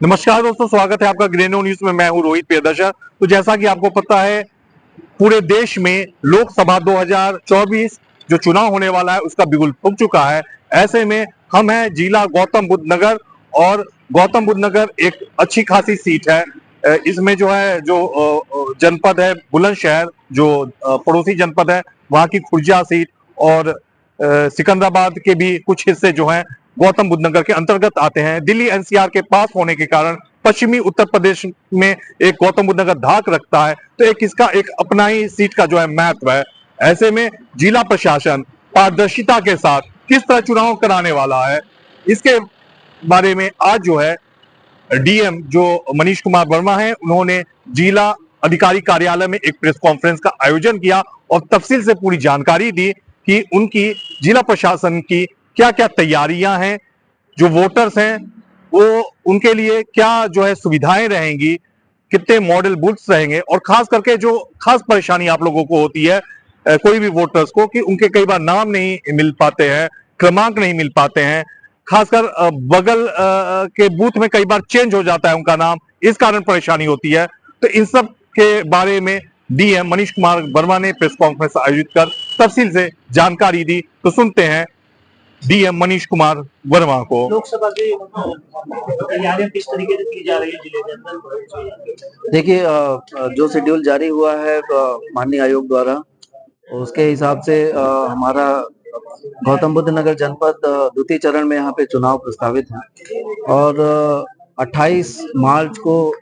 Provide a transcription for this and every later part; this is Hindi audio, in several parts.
नमस्कार दोस्तों, स्वागत है आपका ग्रेनो न्यूज में। मैं हूं रोहित प्रियदर्शन। तो जैसा कि आपको पता है, पूरे देश में लोकसभा 2024 जो चुनाव होने वाला है उसका बिगुल फूंक चुका है। ऐसे में हम हैं जिला गौतम बुद्ध नगर, और गौतम बुद्ध नगर एक अच्छी खासी सीट है। इसमें जो है जनपद है बुलंदशहर, जो पड़ोसी जनपद है, वहां की खुर्जा सीट और सिकंदराबाद के भी कुछ हिस्से जो हैं गौतम बुद्ध नगर के अंतर्गत आते हैं। दिल्ली एनसीआर के पास होने के कारण पश्चिमी उत्तर प्रदेश में एक गौतम बुद्ध नगर धाक रखता है, तो एक इसका एक अपना ही सीट का जो है महत्व है। ऐसे में जिला प्रशासन पारदर्शिता के साथ किस तरह चुनाव कराने वाला है, इसके बारे में आज जो है डीएम जो मनीष कुमार वर्मा है, उन्होंने जिला अधिकारी कार्यालय में एक प्रेस कॉन्फ्रेंस का आयोजन किया और तफसील से पूरी जानकारी दी कि उनकी जिला प्रशासन की क्या क्या तैयारियां हैं, जो वोटर्स हैं वो उनके लिए क्या जो है सुविधाएं रहेंगी, कितने मॉडल बूथ्स रहेंगे, और खास करके जो खास परेशानी आप लोगों को होती है कोई भी वोटर्स को, कि उनके कई बार नाम नहीं मिल पाते हैं, क्रमांक नहीं मिल पाते हैं। खासकर बगल के बूथ में कई बार चेंज हो जाता है उनका नाम, इस कारण परेशानी होती है। तो इन सब के बारे में डीएम मनीष कुमार वर्मा ने प्रेस कॉन्फ्रेंस आयोजित कर तफसील से जानकारी दी। तो सुनते हैं डीएम मनीष कुमार वर्मा को। लोकसभा की तैयारियां किस तरीके से की जा रही है जिले के अंदर? देखिए, जो शेड्यूल जारी हुआ है माननीय आयोग द्वारा, उसके हिसाब से हमारा गौतम बुद्ध नगर जनपद द्वितीय चरण में यहाँ पे चुनाव प्रस्तावित है और 28 मार्च को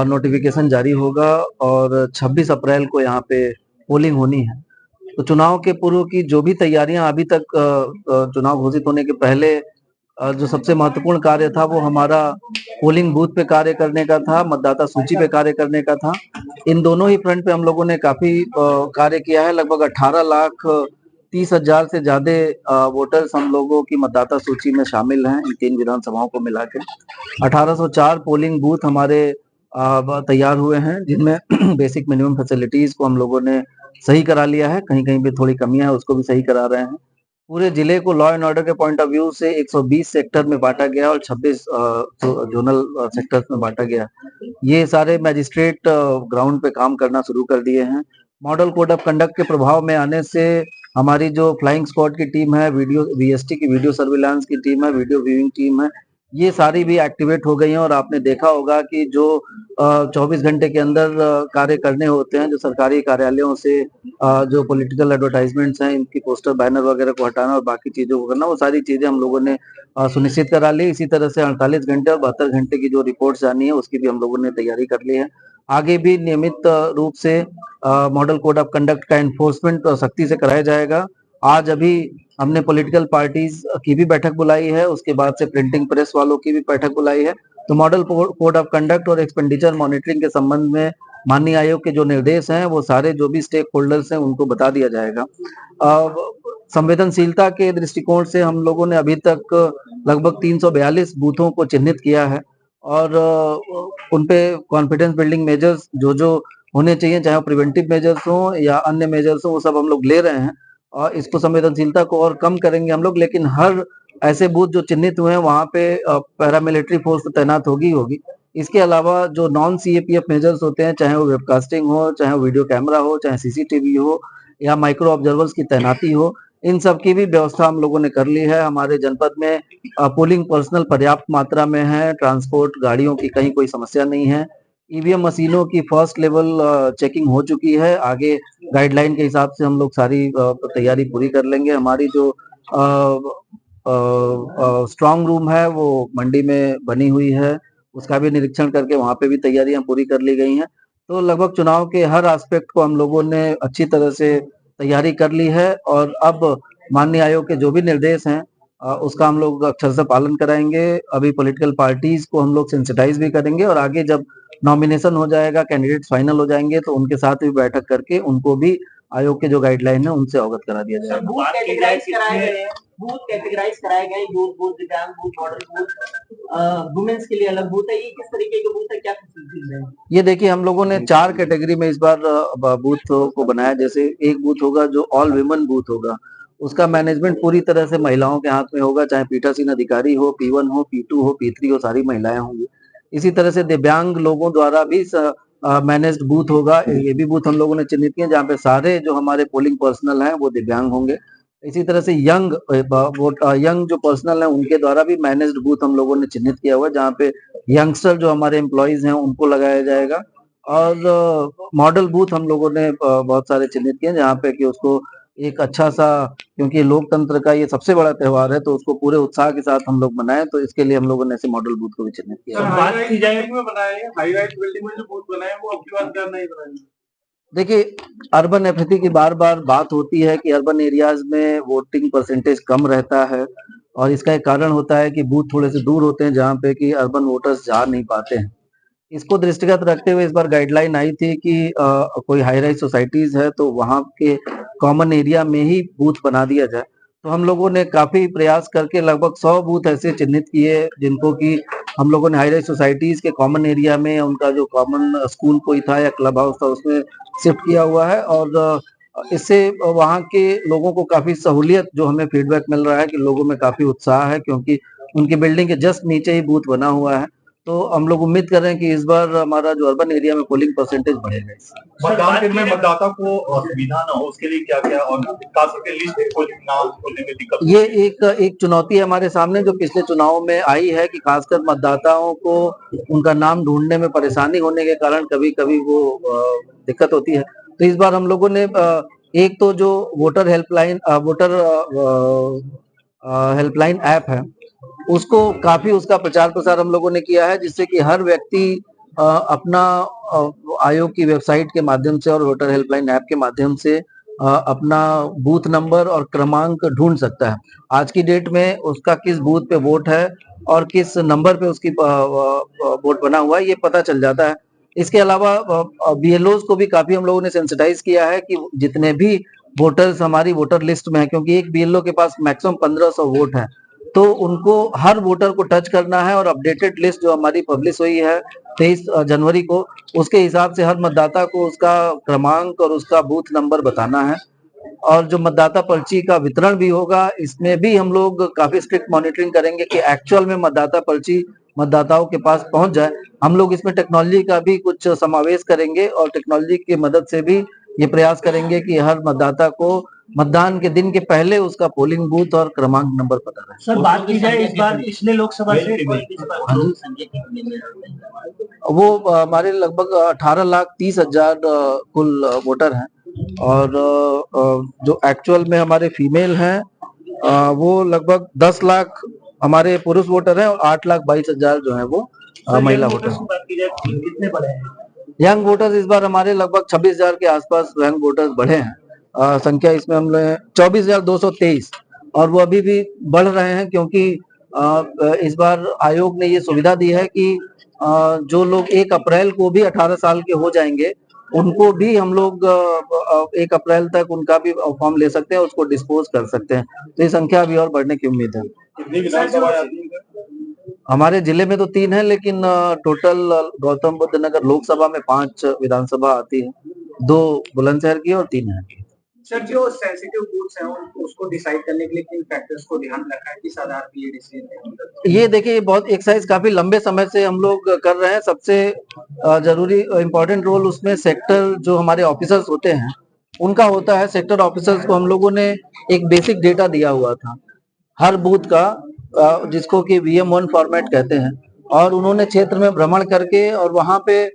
नोटिफिकेशन जारी होगा और 26 अप्रैल को यहाँ पे पोलिंग होनी है। तो चुनाव के पूर्व की जो भी तैयारियां अभी तक चुनाव घोषित होने के पहले जो सबसे महत्वपूर्ण कार्य था वो हमारा पोलिंग बूथ पे कार्य करने का था, मतदाता सूची पे कार्य करने का था। इन दोनों ही फ्रंट पे हम लोगों ने काफी कार्य किया है। लगभग 18,30,000 से ज्यादा वोटर्स हम लोगों की मतदाता सूची में शामिल हैं इन 3 विधानसभाओं को मिला के। 1804 पोलिंग बूथ हमारे तैयार हुए हैं, जिनमें बेसिक मिनिमम फैसिलिटीज को हम लोगों ने सही करा लिया है। कहीं कहीं पे थोड़ी कमियां है, उसको भी सही करा रहे हैं। पूरे जिले को लॉ एंड ऑर्डर के पॉइंट ऑफ व्यू से 120 सेक्टर में बांटा गया और 26 जोनल सेक्टर्स में बांटा गया। ये सारे मैजिस्ट्रेट ग्राउंड पे काम करना शुरू कर दिए हैं। मॉडल कोड ऑफ कंडक्ट के प्रभाव में आने से हमारी जो फ्लाइंग स्क्वाड की टीम है, वीडियो वीएसटी की वीडियो सर्विलांस की टीम है, वीडियो व्यूइंग टीम है, ये सारी भी एक्टिवेट हो गई हैं। और आपने देखा होगा कि जो 24 घंटे के अंदर कार्य करने होते हैं, जो सरकारी कार्यालयों से जो पॉलिटिकल एडवर्टाइजमेंट्स हैं, इनकी पोस्टर बैनर वगैरह को हटाना और बाकी चीजों को करना, वो सारी चीजें हम लोगों ने सुनिश्चित करा ली। इसी तरह से 48 घंटे और 72 घंटे की जो रिपोर्ट्स आनी है उसकी भी हम लोगों ने तैयारी कर ली है। आगे भी नियमित रूप से मॉडल कोड ऑफ कंडक्ट का एनफोर्समेंट सख्ती से कराया जाएगा। आज अभी हमने पॉलिटिकल पार्टीज की भी बैठक बुलाई है, उसके बाद से प्रिंटिंग प्रेस वालों की भी बैठक बुलाई है। तो मॉडल कोड ऑफ कंडक्ट और एक्सपेंडिचर मॉनिटरिंग के संबंध में माननीय आयोग के जो निर्देश हैं वो सारे जो भी स्टेक होल्डर्स हैं उनको बता दिया जाएगा। संवेदनशीलता के दृष्टिकोण से हम लोगों ने अभी तक लगभग 342 बूथों को चिन्हित किया है और उन पे कॉन्फिडेंस बिल्डिंग मेजर्स जो जो होने चाहिए, चाहे वो प्रिवेंटिव मेजर्स हो या अन्य मेजर्स हो, वो सब हम लोग ले रहे हैं। और इसको संवेदनशीलता को और कम करेंगे हम लोग, लेकिन हर ऐसे बूथ जो चिन्हित हुए हैं वहां पे पैरामिलिट्री फोर्स तो तैनात होगी। इसके अलावा जो नॉन सीएपीएफ मेजर्स होते हैं, चाहे वो वेबकास्टिंग हो, चाहे वो वीडियो कैमरा हो, चाहे सीसीटीवी हो या माइक्रो ऑब्जर्वर्स की तैनाती हो, इन सब की भी व्यवस्था हम लोगों ने कर ली है। हमारे जनपद में पोलिंग पर्सनल पर्याप्त मात्रा में है, ट्रांसपोर्ट गाड़ियों की कहीं कोई समस्या नहीं है। ईवीएम मशीनों की फर्स्ट लेवल चेकिंग हो चुकी है। आगे गाइडलाइन के हिसाब से हम लोग सारी तैयारी पूरी कर लेंगे। हमारी जो स्ट्रांग रूम है वो मंडी में बनी हुई है, उसका भी निरीक्षण करके वहां पे भी तैयारियां पूरी कर ली गई हैं। तो लगभग चुनाव के हर एस्पेक्ट को हम लोगों ने अच्छी तरह से तैयारी कर ली है और अब माननीय आयोग के जो भी निर्देश हैं उसका हम लोग अक्षर से पालन कराएंगे। अभी पॉलिटिकल पार्टीज को हम लोग सेंसिटाइज भी करेंगे और आगे जब नॉमिनेशन हो जाएगा, कैंडिडेट फाइनल हो जाएंगे, तो उनके साथ भी बैठक करके उनको भी आयोग के जो गाइडलाइन है उनसे अवगत करा दिया जाएगा। बूथ कैटेगराइज कराए गए, यूथ बूथ, दिव्यांग बूथ, मॉडल बूथ, वुमेन्स के लिए अलग बूथ है। ये किस तरीके के बूथ है, क्या फैसिलिटीज है? ये देखिए, हम लोगों ने 4 कैटेगरी में इस बार बूथ को बनाया। जैसे एक बूथ होगा जो ऑल विमेन बूथ होगा, उसका मैनेजमेंट पूरी तरह से महिलाओं के हाथ में होगा, चाहे पीठासीन अधिकारी हो, P1 हो, P2 हो, P3 हो, सारी महिलाएं होंगी। इसी तरह से दिव्यांग लोगों द्वारा भी मैनेज्ड बूथ होगा। ये भी बूथ हम लोगों ने चिन्हित किए जहाँ पे सारे जो हमारे पोलिंग पर्सनल हैं वो दिव्यांग होंगे। इसी तरह से यंग जो पर्सनल हैं उनके द्वारा भी मैनेज्ड बूथ हम लोगों ने चिन्हित किया हुआ है, जहाँ पे यंगस्टर जो हमारे एम्प्लॉइज हैं उनको लगाया जाएगा। और मॉडल बूथ हम लोगों ने बहुत सारे चिन्हित किए जहाँ पे कि उसको एक अच्छा सा, क्योंकि लोकतंत्र का ये सबसे बड़ा त्योहार है तो उसको पूरे उत्साह के साथ हम लोग मनाएं, तो इसके लिए हम लोगों ने ऐसे मॉडल बूथ को भी चिन्हित किया है। बात की जाए हाई राइज बिल्डिंग में जो बूथ बनाए वो आपकी बात क्या नहीं बनाएंगे? देखिए, अर्बन एपिथी की बार बार बात होती है कि अर्बन एरियाज में वोटिंग परसेंटेज कम रहता है और इसका एक कारण होता है कि बूथ थोड़े से दूर होते हैं जहाँ पे कि अर्बन वोटर्स जा नहीं पाते हैं। इसको दृष्टिगत रखते हुए इस बार गाइडलाइन आई थी कि कोई हाई राइज सोसाइटीज है तो वहाँ के कॉमन एरिया में ही बूथ बना दिया जाए। तो हम लोगों ने काफी प्रयास करके लगभग 100 बूथ ऐसे चिन्हित किए जिनको कि हम लोगों ने हाई राइज सोसाइटीज के कॉमन एरिया में उनका जो कॉमन स्कूल कोई था या क्लब हाउस था उसमें शिफ्ट किया हुआ है। और इससे वहाँ के लोगों को काफी सहूलियत, जो हमें फीडबैक मिल रहा है कि लोगों में काफी उत्साह है क्योंकि उनकी बिल्डिंग के जस्ट नीचे ही बूथ बना हुआ है। तो हम लोग उम्मीद कर रहे हैं कि इस बार हमारा जो अर्बन एरिया में पोलिंग परसेंटेज बढ़ेगा। मतदान दिन में मतदाता को असुविधा न हो उसके लिए क्या क्या और खास करके लिस्ट नाम खोलने में दिक्कत? ये एक चुनौती हमारे सामने जो पिछले चुनाव में आई है कि खासकर मतदाताओं को उनका नाम ढूंढने में परेशानी होने के कारण कभी कभी वो दिक्कत होती है। तो इस बार हम लोगों ने एक तो जो वोटर हेल्पलाइन ऐप है उसको काफी उसका प्रचार प्रसार हम लोगों ने किया है, जिससे कि हर व्यक्ति अपना आयोग की वेबसाइट के माध्यम से और वोटर हेल्पलाइन ऐप के माध्यम से अपना बूथ नंबर और क्रमांक ढूंढ सकता है। आज की डेट में उसका किस बूथ पे वोट है और किस नंबर पे उसकी वोट बना हुआ है ये पता चल जाता है। इसके अलावा बीएलओज को भी काफी हम लोगों ने सेंसिटाइज किया है कि जितने भी वोटर्स हमारी वोटर लिस्ट में है, क्योंकि एक बीएलओ के पास मैक्सिमम 1500 वोट है, तो उनको हर वोटर को टच करना है और अपडेटेड लिस्ट जो हमारी पब्लिश हुई है 23 जनवरी को, उसके हिसाब से हर मतदाता को उसका क्रमांक और उसका बूथ नंबर बताना है। और जो मतदाता पर्ची का वितरण भी होगा, इसमें भी हम लोग काफी स्ट्रिक्ट मॉनिटरिंग करेंगे कि एक्चुअल में मतदाता पर्ची मतदाताओं के पास पहुंच जाए। हम लोग इसमें टेक्नोलॉजी का भी कुछ समावेश करेंगे और टेक्नोलॉजी की मदद से भी ये प्रयास करेंगे कि हर मतदाता को मतदान के दिन के पहले उसका पोलिंग बूथ और क्रमांक नंबर पता रहे। सर, बात की जाए इस बार पिछले लोकसभा से वो हमारे लगभग 18,30,000 कुल वोटर हैं और जो एक्चुअल में हमारे फीमेल हैं वो लगभग 10 लाख हमारे पुरुष वोटर हैं और 8,22,000 जो है वो महिला वोटर हैं। यंग वोटर्स इस बार हमारे लगभग 26,000 के आसपास यंग वोटर्स बढ़े हैं। संख्या इसमें हम लोग 24,223 और वो अभी भी बढ़ रहे हैं क्योंकि इस बार आयोग ने ये सुविधा दी है कि जो लोग 1 अप्रैल को भी 18 साल के हो जाएंगे उनको भी हम लोग 1 अप्रैल तक उनका भी फॉर्म ले सकते हैं, उसको डिस्पोज कर सकते हैं। तो ये संख्या अभी और बढ़ने की उम्मीद है। कितनी विधानसभा आती है? हमारे जिले में तो 3 है, लेकिन टोटल गौतम बुद्ध नगर लोकसभा में 5 विधानसभा आती है, 2 बुलंदशहर की और 3 है। सर, जो सेंसिटिव बूथ्स हैं उसको डिसाइड करने के लिए किन फैक्टर्स को ध्यान रखा है, किस आधार पर ये डिसीजन? ये देखिए बहुत एक्सरसाइज काफी लंबे समय से हम लोग कर रहे हैं। सबसे जरूरी इम्पोर्टेंट रोल उसमें सेक्टर जो हमारे ऑफिसर्स होते हैं उनका होता है। सेक्टर ऑफिसर्स को हम लोगों ने एक बेसिक डेटा दिया हुआ था हर बूथ का, जिसको कि VM1 फॉर्मेट कहते हैं, और उन्होंने क्षेत्र में भ्रमण करके और वहां पे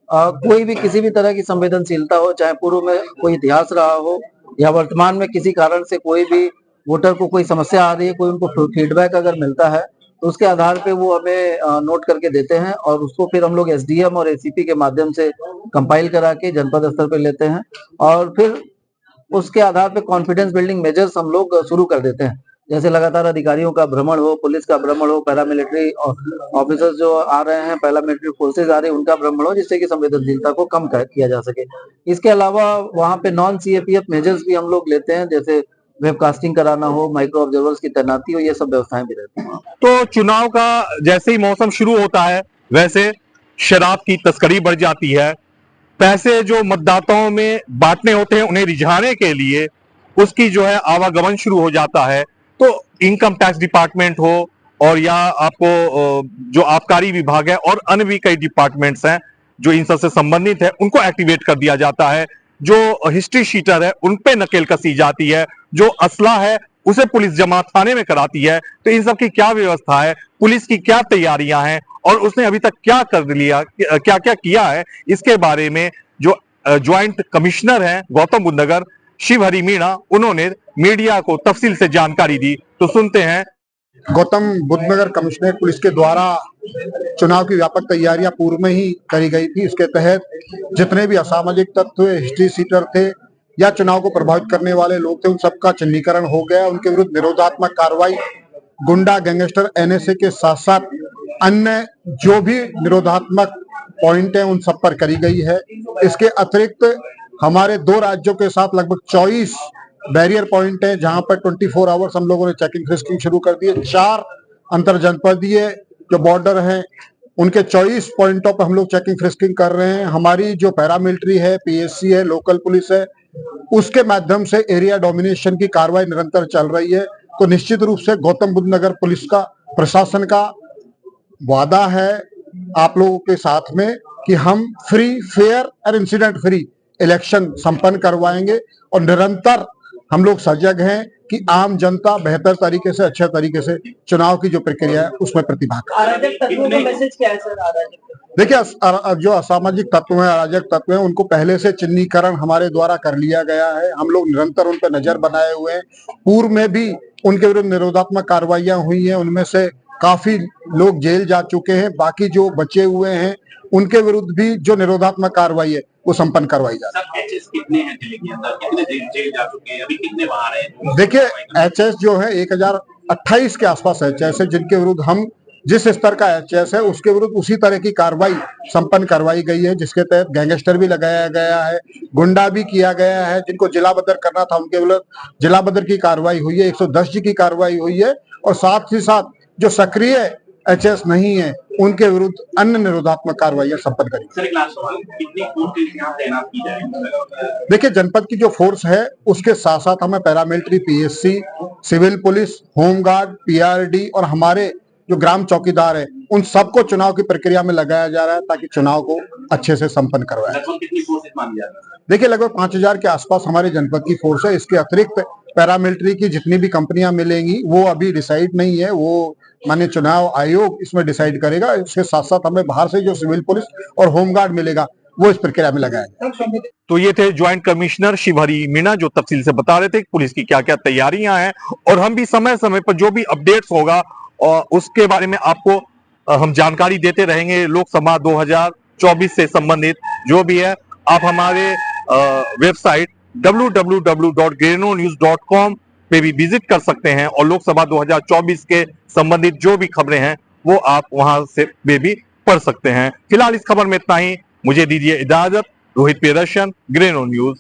कोई भी किसी भी तरह की संवेदनशीलता हो, चाहे पूर्व में कोई इतिहास रहा हो या वर्तमान में किसी कारण से कोई भी वोटर को कोई समस्या आ रही है, कोई उनको फीडबैक अगर मिलता है तो उसके आधार पे वो हमें नोट करके देते हैं और उसको फिर हम लोग SDM और ACP के माध्यम से कंपाइल करा के जनपद स्तर पे लेते हैं और फिर उसके आधार पे कॉन्फिडेंस बिल्डिंग मेजर्स हम लोग शुरू कर देते हैं। जैसे लगातार अधिकारियों का भ्रमण हो, पुलिस का भ्रमण हो, पैरामिलिट्री ऑफिसर्स जो आ रहे हैं, पैरामिलिट्री फोर्सेज आ रही है, उनका भ्रमण हो, जिससे कि संवेदनशीलता को कम किया जा सके। इसके अलावा वहाँ पे नॉन CAPF मेजर्स भी हम लोग लेते हैं, जैसे वेबकास्टिंग कराना हो, माइक्रो ऑब्जर्वर्स की तैनाती हो, ये सब व्यवस्थाएं भी रहती हैं। तो चुनाव का जैसे ही मौसम शुरू होता है वैसे शराब की तस्करी बढ़ जाती है। पैसे जो मतदाताओं में बांटने होते हैं उन्हें रिझाने के लिए उसकी जो है आवागमन शुरू हो जाता है। तो इनकम टैक्स डिपार्टमेंट हो और या आपको जो आबकारी विभाग है और अन्य भी कई डिपार्टमेंट्स हैं जो इन सब से संबंधित है, उनको एक्टिवेट कर दिया जाता है। जो हिस्ट्री शीटर है उन पे नकेल कसी जाती है, जो असला है उसे पुलिस जमा थाने में कराती है। तो इन सब की क्या व्यवस्था है, पुलिस की क्या तैयारियां हैं और उसने अभी तक क्या कर लिया, क्या क्या किया है, इसके बारे में जो ज्वाइंट कमिश्नर हैं गौतम बुद्ध नगर शिव हरि मीणा, उन्होंने मीडिया को तफसील से जानकारी दी। तो सुनते हैं। गौतम बुद्ध नगर कमिश्नरेट पुलिस के द्वारा चुनाव की व्यापक तैयारियां पूर्व में ही करी गई थी। इसके तहत जितने भी असामाजिक तत्व, हिस्ट्री सीटर थे या चुनाव को प्रभावित करने वाले लोग थे, उन सबका चिन्हीकरण हो गया। उनके विरुद्ध निरोधात्मक कार्रवाई गुंडा, गैंगस्टर, एनएसए के साथ साथ अन्य जो भी निरोधात्मक पॉइंट है उन सब पर करी गई है। इसके अतिरिक्त हमारे 2 राज्यों के साथ लगभग 24 बैरियर पॉइंट है जहां पर 24 आवर्स हम लोगों ने चेकिंग फ्रिस्किंग शुरू कर दी है। 4 अंतर जनपदीय जो बॉर्डर हैं उनके 24 पॉइंटों पर हम लोग चेकिंग फ्रिस्किंग कर रहे हैं। हमारी जो पैरामिलिट्री है, पीएससी है, लोकल पुलिस है, उसके माध्यम से एरिया डोमिनेशन की कार्रवाई निरंतर चल रही है। तो निश्चित रूप से गौतम बुद्ध नगर पुलिस का, प्रशासन का वादा है आप लोगों के साथ में कि हम फ्री, फेयर और इंसिडेंट फ्री इलेक्शन संपन्न करवाएंगे और निरंतर हम लोग सजग हैं कि आम जनता बेहतर तरीके से, अच्छे तरीके से चुनाव की जो प्रक्रिया है उसमें प्रतिभाग करे। अराजक तत्वों का मैसेज क्या है सर? अराजक देखिए, जो असामाजिक तत्व हैं, अराजक तत्व हैं, उनको पहले से चिन्हीकरण हमारे द्वारा कर लिया गया है। हम लोग निरंतर उन पर नजर बनाए हुए हैं। पूर्व में भी उनके विरुद्ध निरोधात्मक कार्रवाइयां हुई हैं, उनमें से काफी लोग जेल जा चुके हैं। बाकी जो बचे हुए हैं उनके विरुद्ध भी जो निरोधात्मक कार्रवाई है वो संपन्न करवाई जा रही है। एचएस कितने हैं दिल्ली के अंदर, कितने जेल जा चुके हैं, अभी कितने बाहर हैं? देखिए, एचएस जो है 1028 के आसपास एचएस है जिनके विरुद्ध हम जिस स्तर का एचएस है उसके विरुद्ध उसी तरह की कार्रवाई संपन्न करवाई गई है, जिसके तहत गैंगस्टर भी लगाया गया है, गुंडा भी किया गया है। जिनको जिला बदर करना था उनके विरुद्ध जिला बदर की कार्रवाई हुई है, 110 जी की कार्रवाई हुई है और साथ ही साथ जो सक्रिय एचएस नहीं है उनके विरुद्ध अन्य निरोधात्मक कार्रवाइयां संपन्न करी। सर, एक लास्ट सवाल, कितनी फोर्स यहाँ तैनात की जाएगी? देखिए, जनपद की जो फोर्स है उसके साथ साथ हमें paramilitary, PSC, civil police, home guard, PRD और हमारे जो ग्राम चौकीदार है उन सबको चुनाव की प्रक्रिया में लगाया जा रहा है ताकि चुनाव को अच्छे से संपन्न करवाया। लगभग कितनी फोर्सेस मानी जा रही है? देखिए, लगभग 5000 के आसपास हमारे जनपद की फोर्स है। इसके अतिरिक्त पैरामिलिट्री की जितनी भी कंपनियां मिलेंगी वो अभी डिसाइड नहीं है, वो माननीय चुनाव आयोग इसमें डिसाइड करेगा। इसके साथ साथ हमें बाहर से जो सिविल पुलिस और होमगार्ड मिलेगा वो इस प्रक्रिया में लगाया। तो ये थे ज्वाइंट कमिश्नर शिव हरि मीणा जो तफसील से बता रहे थे कि पुलिस की क्या क्या तैयारियां हैं और हम भी समय समय पर जो भी अपडेट्स होगा और उसके बारे में आपको हम जानकारी देते रहेंगे। लोकसभा 2024 से संबंधित जो भी है आप हमारे वेबसाइट www.grenonews.com पे भी विजिट कर सकते हैं और लोकसभा 2024 के संबंधित जो भी खबरें हैं वो आप वहां से भी पढ़ सकते हैं। फिलहाल इस खबर में इतना ही, मुझे दीजिए इजाजत। रोहित प्रियदर्शन, ग्रेनो न्यूज।